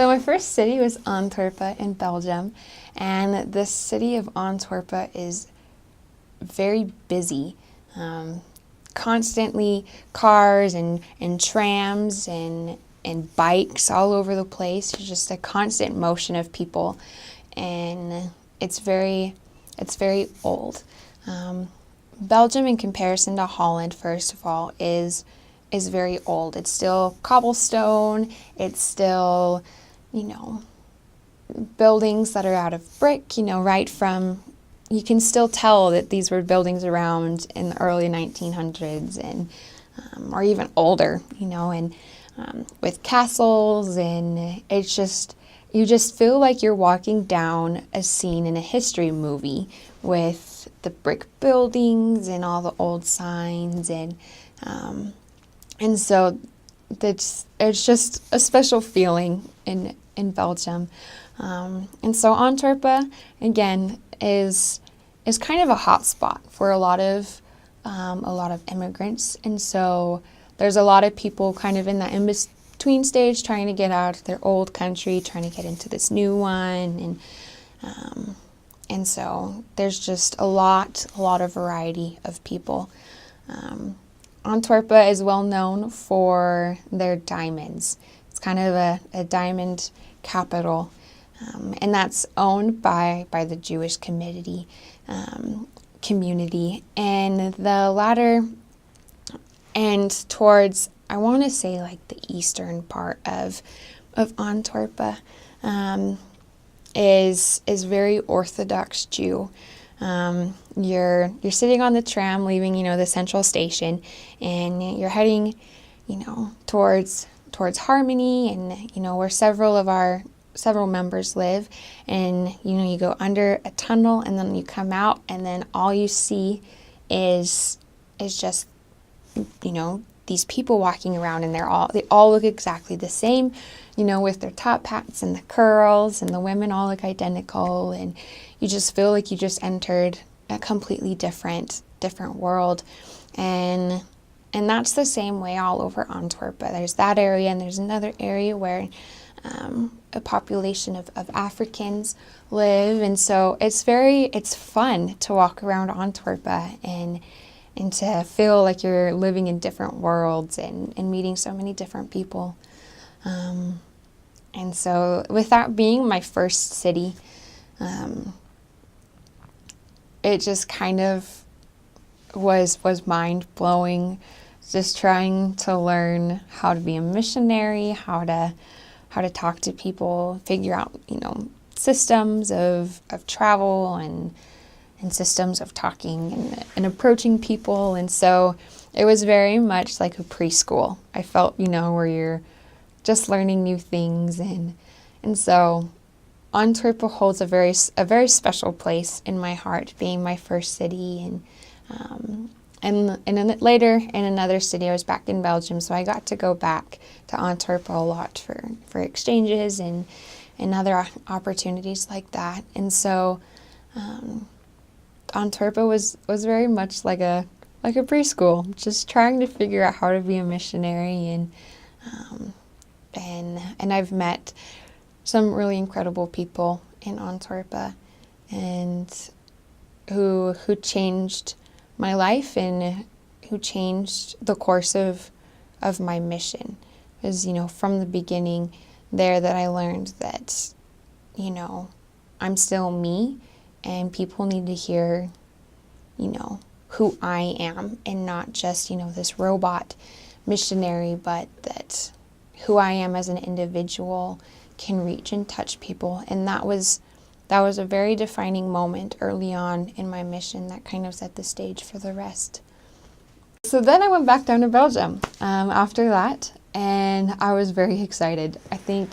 So my first city was Antwerp in Belgium, and the city of Antwerp is very busy. Um, Constantly cars and trams and bikes all over the place. It's just a constant motion of people, and it's very old. Um, Belgium, in comparison to Holland, first of all, is very old. It's still cobblestone. It's still, you know, buildings that are out of brick. Right from you can still tell that these were buildings around in the early 1900s and or even older. And with castles, and it's just you just feel like you're walking down a scene in a history movie with the brick buildings and all the old signs and so it's just a special feeling in Belgium. And so Antwerp, again, is kind of a hot spot for a lot of immigrants. And so there's a lot of people kind of in that in-between stage trying to get out of their old country, trying to get into this new one. And so there's just a lot of variety of people. Antwerp is well known for their diamonds. It's kind of a diamond capital, and that's owned by the Jewish community. And the latter and towards, I want to say, like the eastern part of Antwerp is very Orthodox Jew. You're sitting on the tram leaving, the central station, and you're heading, towards Harmony, and where several members live, and you go under a tunnel, and then you come out, and then all you see is just these people walking around, and they all look exactly the same, with their top hats and the curls, and the women all look identical, and you just feel like you just entered a completely different world. And that's the same way all over Antwerp. There's that area, and there's another area where a population of Africans live, and so it's fun to walk around Antwerp and to feel like you're living in different worlds and meeting so many different people. And so with that being my first city, it just kind of was mind-blowing, just trying to learn how to be a missionary, how to talk to people, figure out, systems of travel and systems of talking and approaching people. And so it was very much like a preschool. I felt, where you're just learning new things. And so Antwerp holds a very special place in my heart, being my first city. And then later in another city, I was back in Belgium, so I got to go back to Antwerp a lot for exchanges and other opportunities like that. And so Antwerp was very much like a preschool, just trying to figure out how to be a missionary, and I've met some really incredible people in Antwerp, and who changed my life and who changed the course of my mission. Because, from the beginning there that I learned that, I'm still me, and people need to hear, who I am, and not just, this robot missionary, but that who I am as an individual can reach and touch people. And that was a very defining moment early on in my mission that kind of set the stage for the rest. So then I went back down to Belgium after that, and I was very excited. I think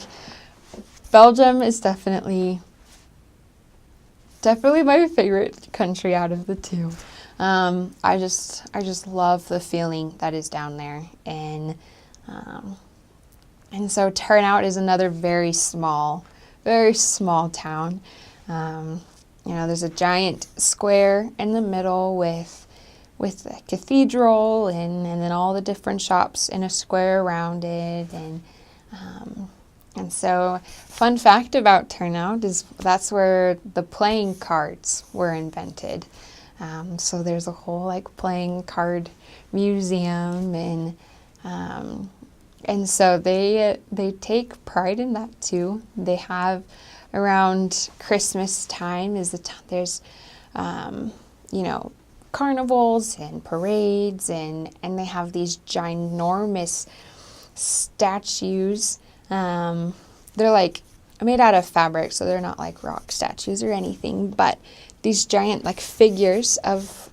Belgium is definitely my favorite country out of the two. I just love the feeling that is down there, and so Turnhout is another very small town. There's a giant square in the middle with the cathedral and then all the different shops in a square around it, And so, fun fact about Turnout is that's where the playing cards were invented. So there's a whole like playing card museum, and so they take pride in that too. They have around Christmas time there's carnivals and parades, and they have these ginormous statues. They're like made out of fabric, so they're not like rock statues or anything, but these giant like figures of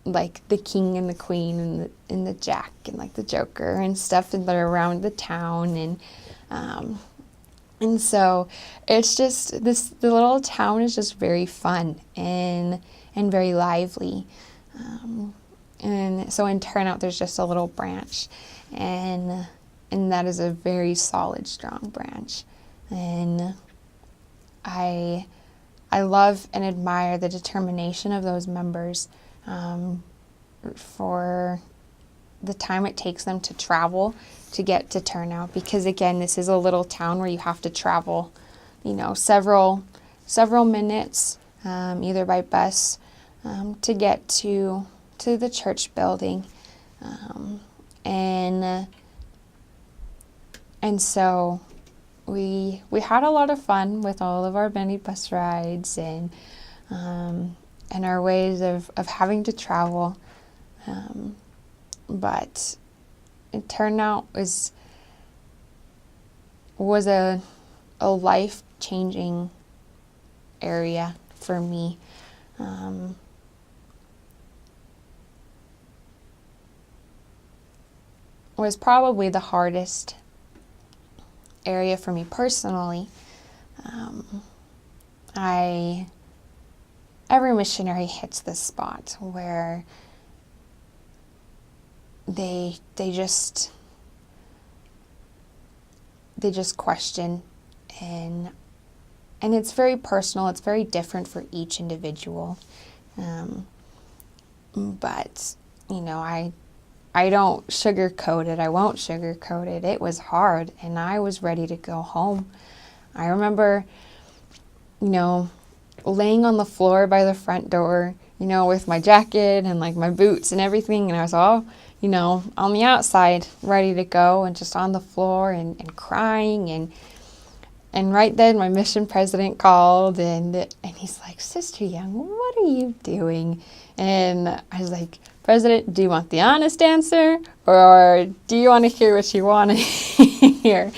like the king and the queen and the jack and like the joker and stuff that are around the town, and so it's just the little town is just very fun and very lively. And so in Turnout there's just a little branch, and that is a very solid, strong branch. And I love and admire the determination of those members for the time it takes them to travel to get to Turnout, because again, this is a little town where you have to travel, several minutes, either by bus, to get to the church building, and so we had a lot of fun with all of our mini bus rides and our ways of having to travel. But Turnout was a life-changing area for me. Was probably the hardest area for me personally. Every missionary hits this spot where they just question, and it's very personal. It's very different for each individual. But I don't sugarcoat it. I won't sugarcoat it. It was hard, and I was ready to go home. I remember, laying on the floor by the front door, with my jacket and like my boots and everything, and I was all, on the outside, ready to go, and just on the floor and crying, and right then my mission president called, and he's like, "Sister Young, what are you doing?" And I was like, "President, do you want the honest answer, or do you want to hear what you want to hear?"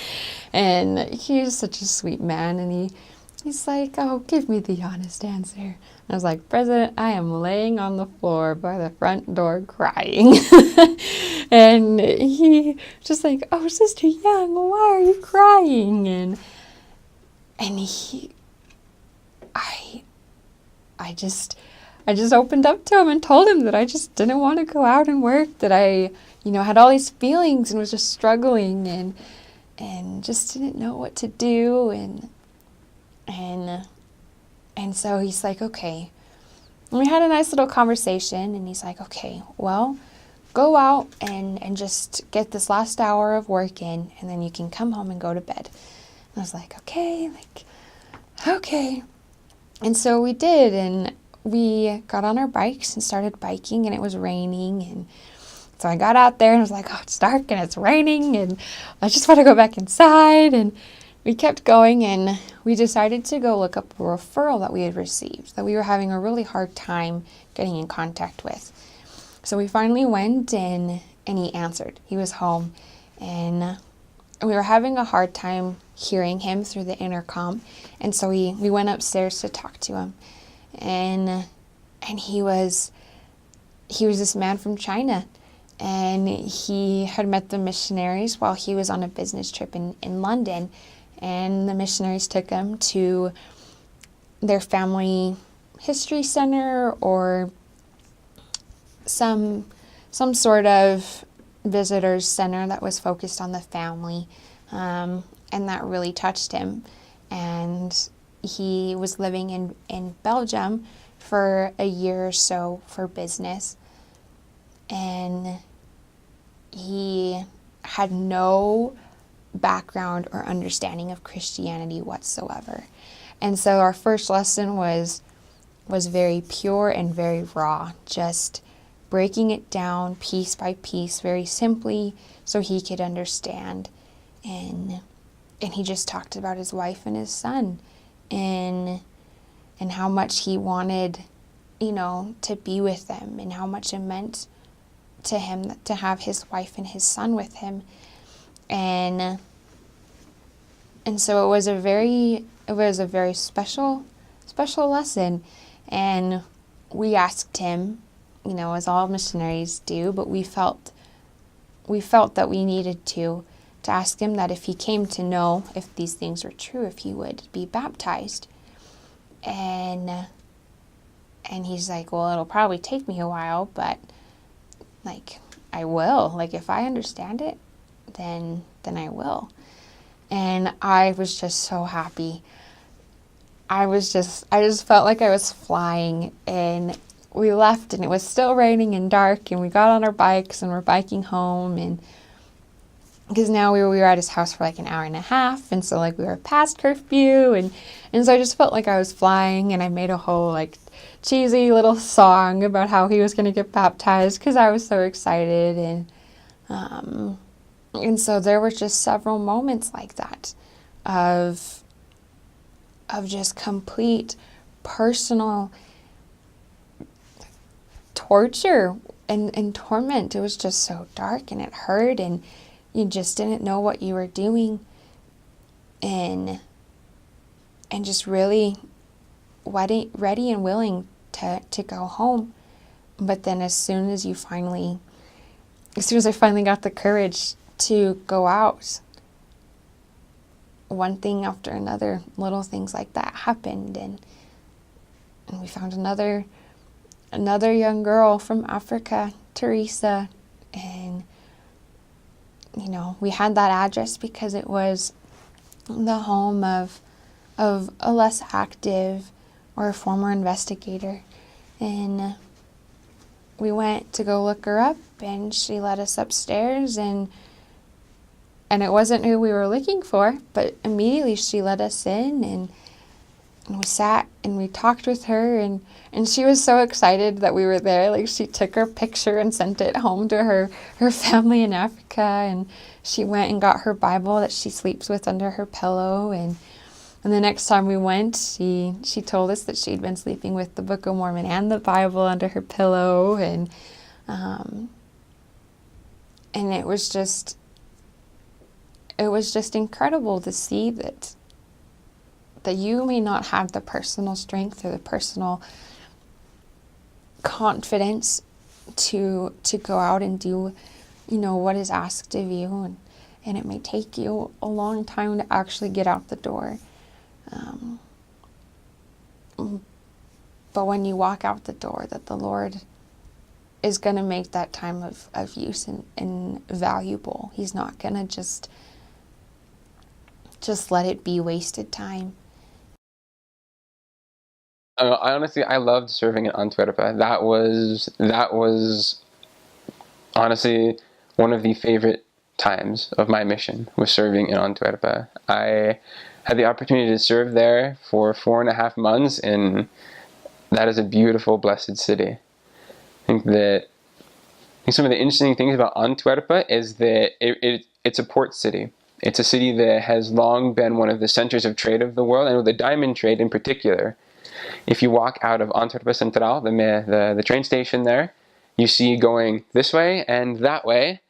And he's such a sweet man, and he's like, "Oh, give me the honest answer." And I was like, "President, I am laying on the floor by the front door crying." And he just like, "Oh, Sister Young, why are you crying?" And I just opened up to him and told him that I just didn't want to go out and work, that I, had all these feelings and was just struggling and just didn't know what to do. And so he's like, "Okay." And we had a nice little conversation, and he's like, "Okay, well, go out and just get this last hour of work in, and then you can come home and go to bed." And I was like, okay. And so we did, and we got on our bikes and started biking, and it was raining, and so I got out there and I was like, "Oh, it's dark and it's raining and I just want to go back inside." And we kept going, and we decided to go look up a referral that we had received that we were having a really hard time getting in contact with. So we finally went, and he answered. He was home, and we were having a hard time hearing him through the intercom, and so we went upstairs to talk to him. And he was this man from China, and he had met the missionaries while he was on a business trip in London, and the missionaries took him to their family history center or some sort of visitors center that was focused on the family, and that really touched him. And he was living in Belgium for a year or so for business, and he had no background or understanding of Christianity whatsoever. And so our first lesson was very pure and very raw, just breaking it down piece by piece very simply so he could understand. And he just talked about his wife and his son and how much he wanted, to be with them, and how much it meant to him to have his wife and his son with him. And so it was a very special lesson. And we asked him, as all missionaries do, but we felt that we needed to ask him that if he came to know if these things were true, if he would be baptized. And he's like, well, it'll probably take me a while, but I will. If I understand it, then I will. And I was just so happy. I just felt like I was flying. And we left and it was still raining and dark, and we got on our bikes and we're biking home, and because now we were at his house for an hour and a half, and so we were past curfew, and so I just felt like I was flying, and I made a whole cheesy little song about how he was going to get baptized because I was so excited. And so there were just several moments like that of just complete personal torture and torment. It was just so dark and it hurt, and you just didn't know what you were doing, and just really ready and willing to go home. But then as soon as I finally got the courage to go out, one thing after another, little things like that happened, and we found another young girl from Africa, Teresa, and we had that address because it was the home of a less active or a former investigator. And we went to go look her up, and she led us upstairs, and it wasn't who we were looking for, but immediately she let us in, and we sat and we talked with her, and she was so excited that we were there. She took her picture and sent it home to her family in Africa, and she went and got her Bible that she sleeps with under her pillow, and the next time we went, she told us that she'd been sleeping with the Book of Mormon and the Bible under her pillow, and it was just incredible to see that you may not have the personal strength or the personal confidence to go out and do, what is asked of you, and it may take you a long time to actually get out the door. But when you walk out the door, that the Lord is going to make that time of use and valuable. He's not going to just let it be wasted time. I loved serving in Antwerp. That was honestly one of the favorite times of my mission, was serving in Antwerp. I had the opportunity to serve there for 4.5 months, and that is a beautiful, blessed city. I think some of the interesting things about Antwerp is that it's a port city. It's a city that has long been one of the centers of trade of the world, and with the diamond trade in particular. If you walk out of Antwerp Centraal, the train station there, you see going this way and that way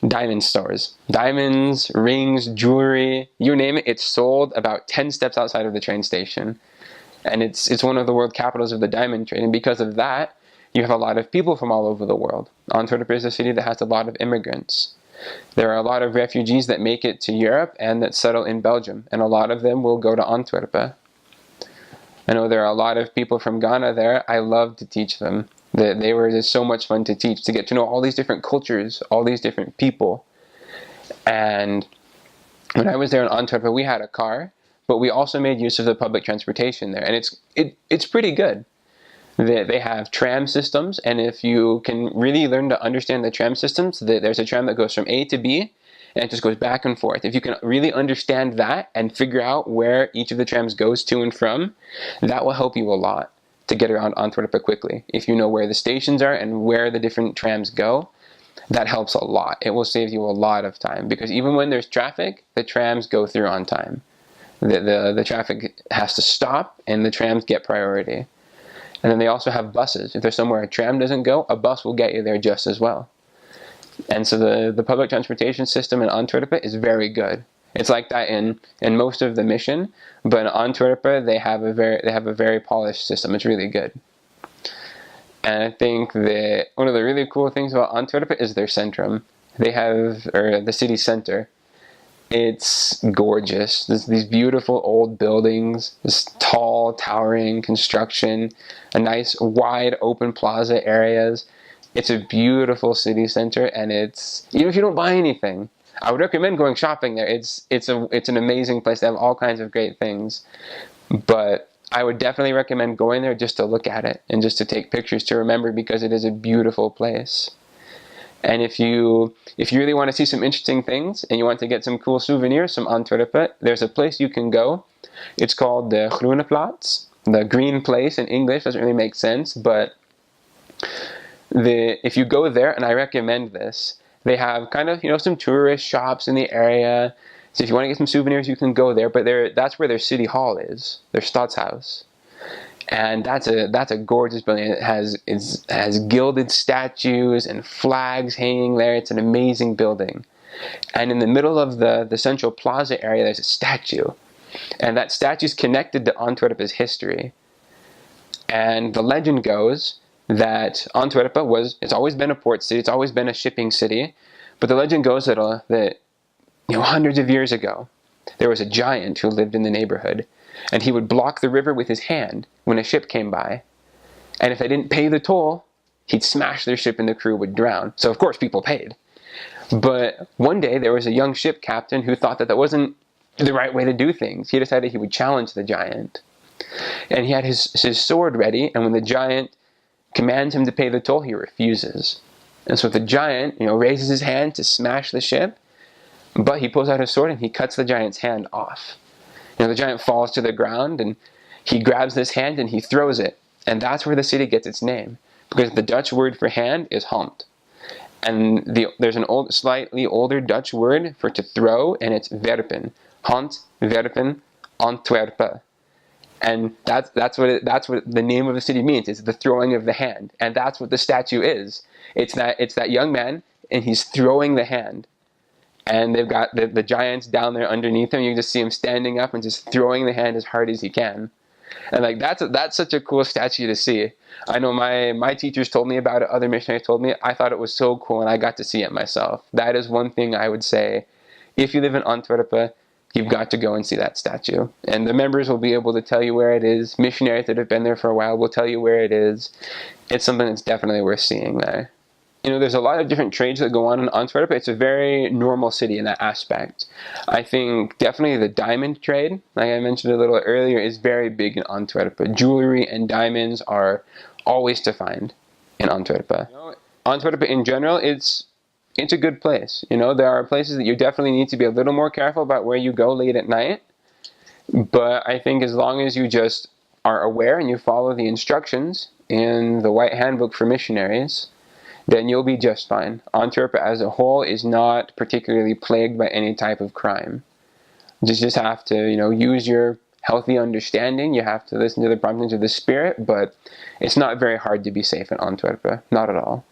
diamond stores. Diamonds, rings, jewelry, you name it, it's sold about 10 steps outside of the train station. And it's one of the world capitals of the diamond trade. And because of that, you have a lot of people from all over the world. Antwerp is a city that has a lot of immigrants. There are a lot of refugees that make it to Europe and that settle in Belgium. And a lot of them will go to Antwerp. I know there are a lot of people from Ghana there. I love to teach them. They were just so much fun to teach, to get to know all these different cultures, all these different people. And when I was there in Antwerp, we had a car, but we also made use of the public transportation there. And it's pretty good. They have tram systems, and if you can really learn to understand the tram systems, there's a tram that goes from A to B, and it just goes back and forth. If you can really understand that and figure out where each of the trams goes to and from, that will help you a lot to get around Antwerp quickly. If you know where the stations are and where the different trams go, that helps a lot. It will save you a lot of time, because even when there's traffic, the trams go through on time. The traffic has to stop and the trams get priority. And then they also have buses. If there's somewhere a tram doesn't go, a bus will get you there just as well. And so the public transportation system in Antwerp is very good. It's like that in most of the mission, but in Antwerp they have a very polished system. It's really good. And I think that one of the really cool things about Antwerp is their centrum. They have, or the city center. It's gorgeous. There's these beautiful old buildings, this tall, towering construction, a nice, wide, open plaza areas. It's a beautiful city center, and it's, even if you don't buy anything, I would recommend going shopping there. It's an amazing place. They have all kinds of great things, but I would definitely recommend going there just to look at it and just to take pictures to remember, because it is a beautiful place. And if you really want to see some interesting things and you want to get some cool souvenirs from Antwerp, there's a place you can go. It's called the Groene Plaats. The green place in English doesn't really make sense, but if you go there, and I recommend this, they have kind of, some tourist shops in the area. So if you want to get some souvenirs, you can go there. But that's where their city hall is, their Stadshuis. And that's a gorgeous building. It has gilded statues and flags hanging there. It's an amazing building. And in the middle of the central plaza area, there's a statue. And that statue is connected to Antwerp's history. And the legend goes that Antwerp it's always been a port city. It's always been a shipping city. But the legend goes that hundreds of years ago, there was a giant who lived in the neighborhood. And he would block the river with his hand when a ship came by. And if they didn't pay the toll, he'd smash their ship and the crew would drown. So of course people paid. But one day there was a young ship captain who thought that wasn't the right way to do things. He decided he would challenge the giant. And he had his sword ready, and when the giant commands him to pay the toll, he refuses. And so the giant, raises his hand to smash the ship, but he pulls out his sword and he cuts the giant's hand off. The giant falls to the ground, and he grabs this hand and he throws it. And that's where the city gets its name, because the Dutch word for hand is hand. And there's an slightly older Dutch word for to throw, and it's werpen. Hand, werpen, Antwerpen. And that's what the name of the city means. It's the throwing of the hand. And that's what the statue is. It's that young man, and he's throwing the hand. And they've got the giants down there underneath him. You can just see him standing up and just throwing the hand as hard as he can. And that's such a cool statue to see. I know my teachers told me about it. Other missionaries told me. I thought it was so cool, and I got to see it myself. That is one thing I would say. If you live in Antwerp, you've got to go and see that statue. And the members will be able to tell you where it is. Missionaries that have been there for a while will tell you where it is. It's something that's definitely worth seeing there. There's a lot of different trades that go on in Antwerp. It's a very normal city in that aspect. I think definitely the diamond trade, like I mentioned a little earlier, is very big in Antwerp. Jewelry and diamonds are always to find in Antwerp. Antwerp in general, it's a good place. There are places that you definitely need to be a little more careful about where you go late at night. But I think as long as you just are aware and you follow the instructions in the White Handbook for Missionaries, then you'll be just fine. Antwerp as a whole is not particularly plagued by any type of crime. You just have to, use your healthy understanding. You have to listen to the promptings of the Spirit, but it's not very hard to be safe in Antwerp. Not at all.